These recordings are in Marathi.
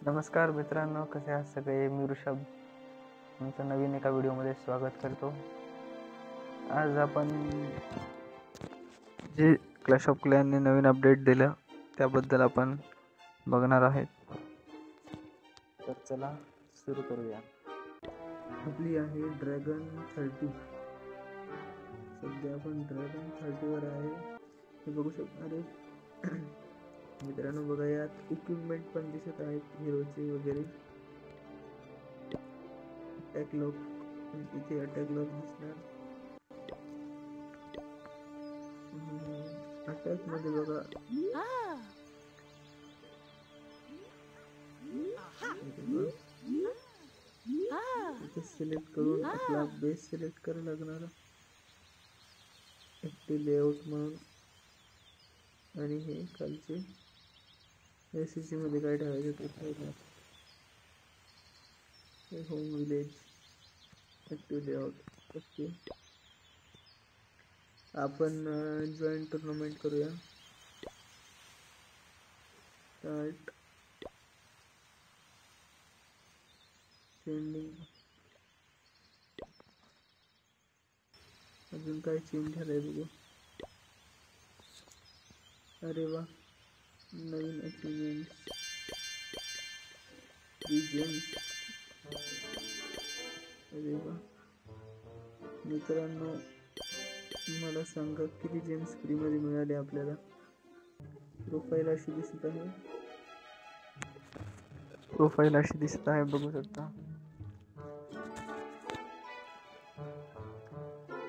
नमस्कार मित्रांनो, कसे आहात सगळे? मी ऋषभ तुमचं नवीन एका व्हिडिओमध्ये स्वागत करतो. आज आपण जे क्लॅश ऑफ क्लॅनने नवीन अपडेट दिलं त्याबद्दल आपण बघणार आहेत. तर चला सुरू करूया. आपली आहे ड्रॅगन 30. सध्या आपण ड्रॅगन 30 वर आहे हे बघू शकणार आहे. मित्रांनो बघा, यात इक्विपमेंट पण दिसत आहेत हिरोचे वगैरे. अटॅक लॉक, इथे अटॅक लॉक दिसणार. अटॅक मध्ये बघा इथे सिलेक्ट करून आपला बेस सिलेक्ट करायला लागणार, ऍक्टिव्ह लेआउट म्हणून. आणि हे खालचे एसीसी मध्ये काय ठेवायचं ते ठेवणार. Home village, active layout. Okay, आपण जॉईन टुर्नामेंट करूया. Start, trending. अजून काय चेंज झालंय बघू. अरे वा, नवीन अचीवमेंट, जेम्स. अरे वा मित्रांनो, मला सांगा किती जेम्स फ्री मध्ये मिळाले आपल्याला. प्रोफाईल अशी दिसत आहे, बघू शकता.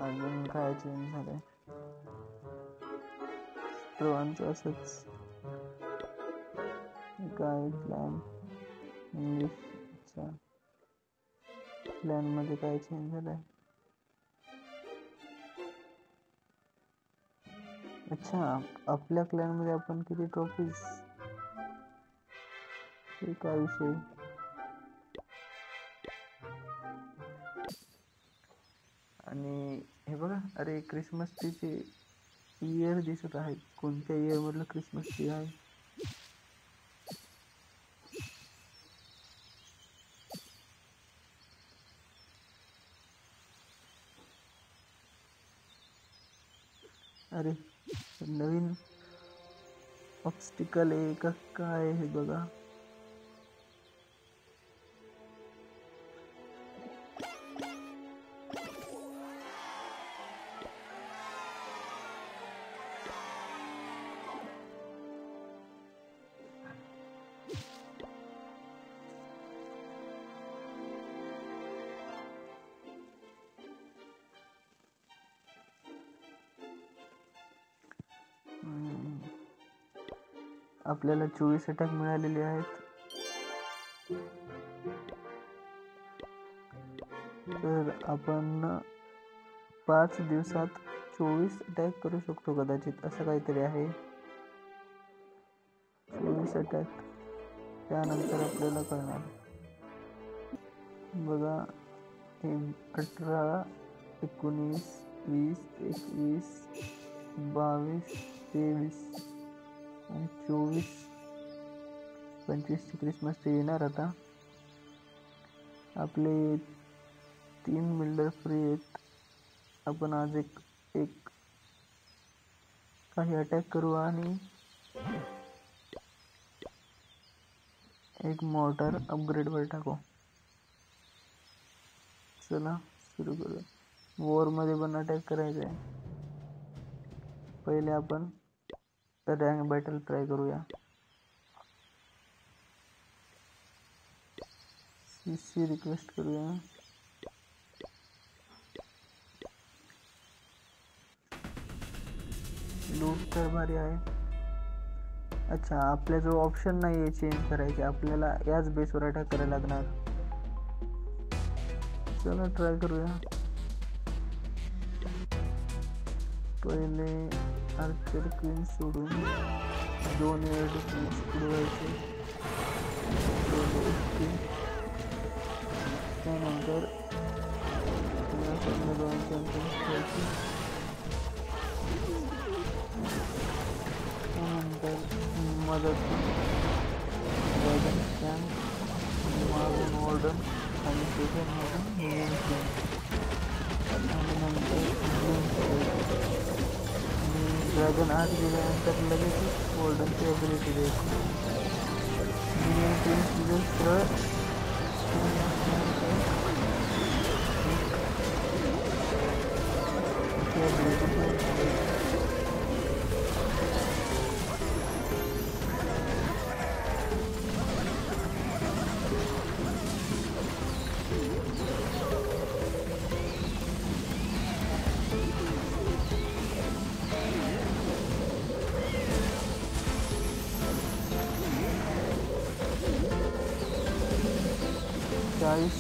अजून काय चेंज झालंय? सर्वांचं असंच काय प्लॅन इंग्लिशचा प्लॅन मध्ये काय चेंज झालंय? अच्छा, आपल्या क्लॅन मध्ये आपण किती ट्रॉफीज, हे काय विषय. आणि हे बघा, अरे क्रिसमस ट्रीचे इयर दिसत आहे. कोणत्या इयर मधलं क्रिसमस ट्री आहे? अरे नवीन ऑब्स्टिकल आहे का काय हे बघा. आपल्याला 24 अटॅक मिळालेले आहेत. तर आपण 5 दिवसात 24 अटॅक करू शकतो कदाचित, असं काहीतरी आहे. 24 अटॅक, त्यानंतर आपल्याला कळणार. बघा, हे 18, 19, 20, 21, 22, 23 आणि 24, 25 ची क्रिसमस ट्री येणार. आता आपले 3 बिल्डर फ्री आहेत. आपण आज एक काही अटॅक करू आणि एक मॉर्टर अपग्रेड वर टाकू. चला सुरू करूया. वॉर मध्ये पण अटॅक करायचा आहे. पहिले आपण रँक बॅटल ट्राय करूया. सीसी रिक्वेस्ट करूया. लूट तर भारी आहे. अच्छा, आपल्या जो ऑप्शन नाही आहे चेंज करायचे, आपल्याला याच बेसवर अटॅक करायला लागणार. चला ट्राय करूया. पहिले आर्चर क्वीन सोडून 2 एअर डिफेन्स उडवायचे. त्यानंतर जातो. ड्रॅगन स्कॅन, मागून वॉर्डन आणि स्टेशनमधून मिलियन आणि नंतर आणि ड्रॅगन आत गेल्यानंतर लगेचच वॉर्डनची ॲबिलिटी द्यायची. मिलियन क्वीन्स तिथे सरळ चाळीस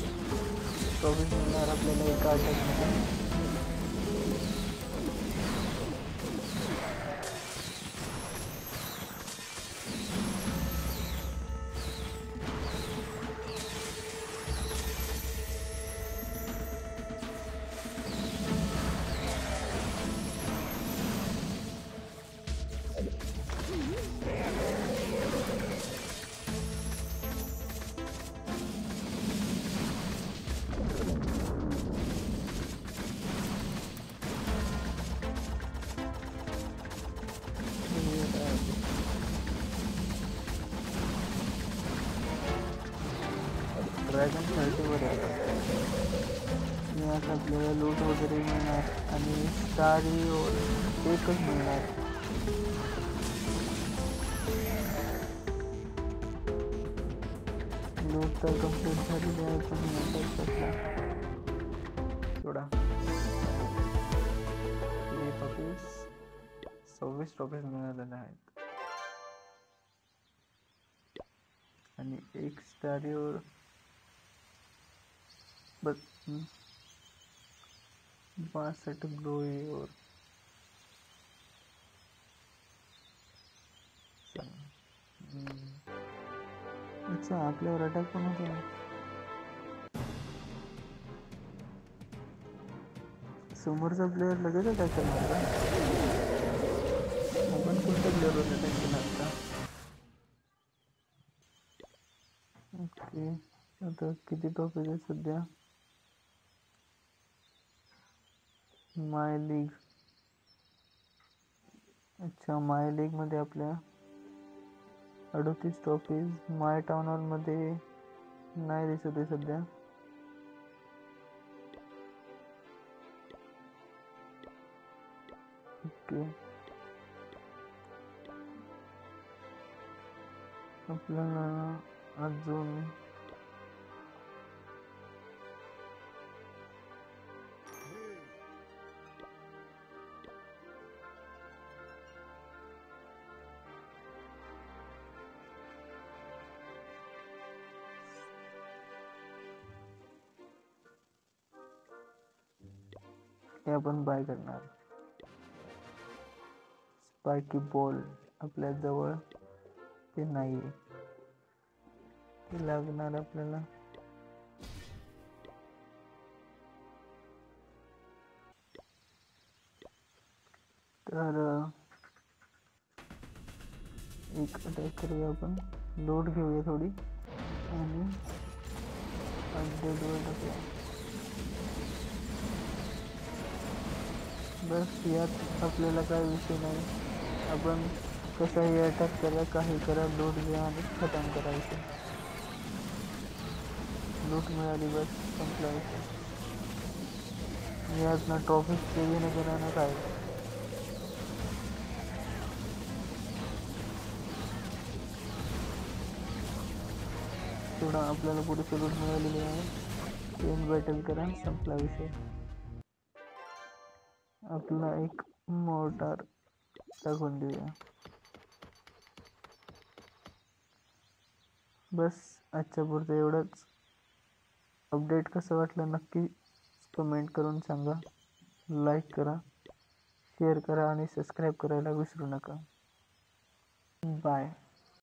ट्रॉफीज मिळणार आपल्याला एका अटॅकमध्ये. ड्रॅगन 30वर येतात. यात आपल्याला लूट वगैरे मिळणार आणि स्टार एकच मिळणार. लूट तर कंप्लीट झालेली आहे पण नंतर सोडा. 26 ट्रॉफीज मिळालेल्या आहेत आणि एक स्टार बस 62 ग्लोई और अच्छा आपल्यावर अटॅक पण होतो. समोरचा प्लेअर लगेच अटॅक करणार का? आपण कोणत्या प्लेअरवर अटॅक केला आता? ओके, आता किती ट्रॉफीज आहे सध्या? माय लीग. अच्छा, माय लीग मध्ये आपल्या 38 ट्रॉफीज. माय टाउन हॉल मध्ये नाही दिसत आहे सध्या. ओके, आपल्याला अजून हे आपण बाय करणार. स्पाइकी बॉल आपल्या जवळ ते नाही, ते लागणार आपल्याला. तर एक अटॅक करूया आपण. लोड घेऊया थोडी आणि अपडेटवर टाकूया. बस यात आपल्याला काय विषय नाही. आपण कसाही अटॅक करा, काही करा, लूट घ्या आणि खतम करायचं. लूट मिळाली बस, संपला विषय. यात ना ट्रॉफीज घेणं करा ना काय. थोडा आपल्याला पुढे लूट मिळालेली आहे. एंड बॅटल करा, संपला विषय. आपला एक मोर्टार टाकून देऊया. बस आजच्या पुरतं एवढंच. अपडेट कसं वाटलं नक्की कमेंट करून सांगा. लाईक करा, शेअर करा आणि सबस्क्राईब करायला विसरू नका. बाय.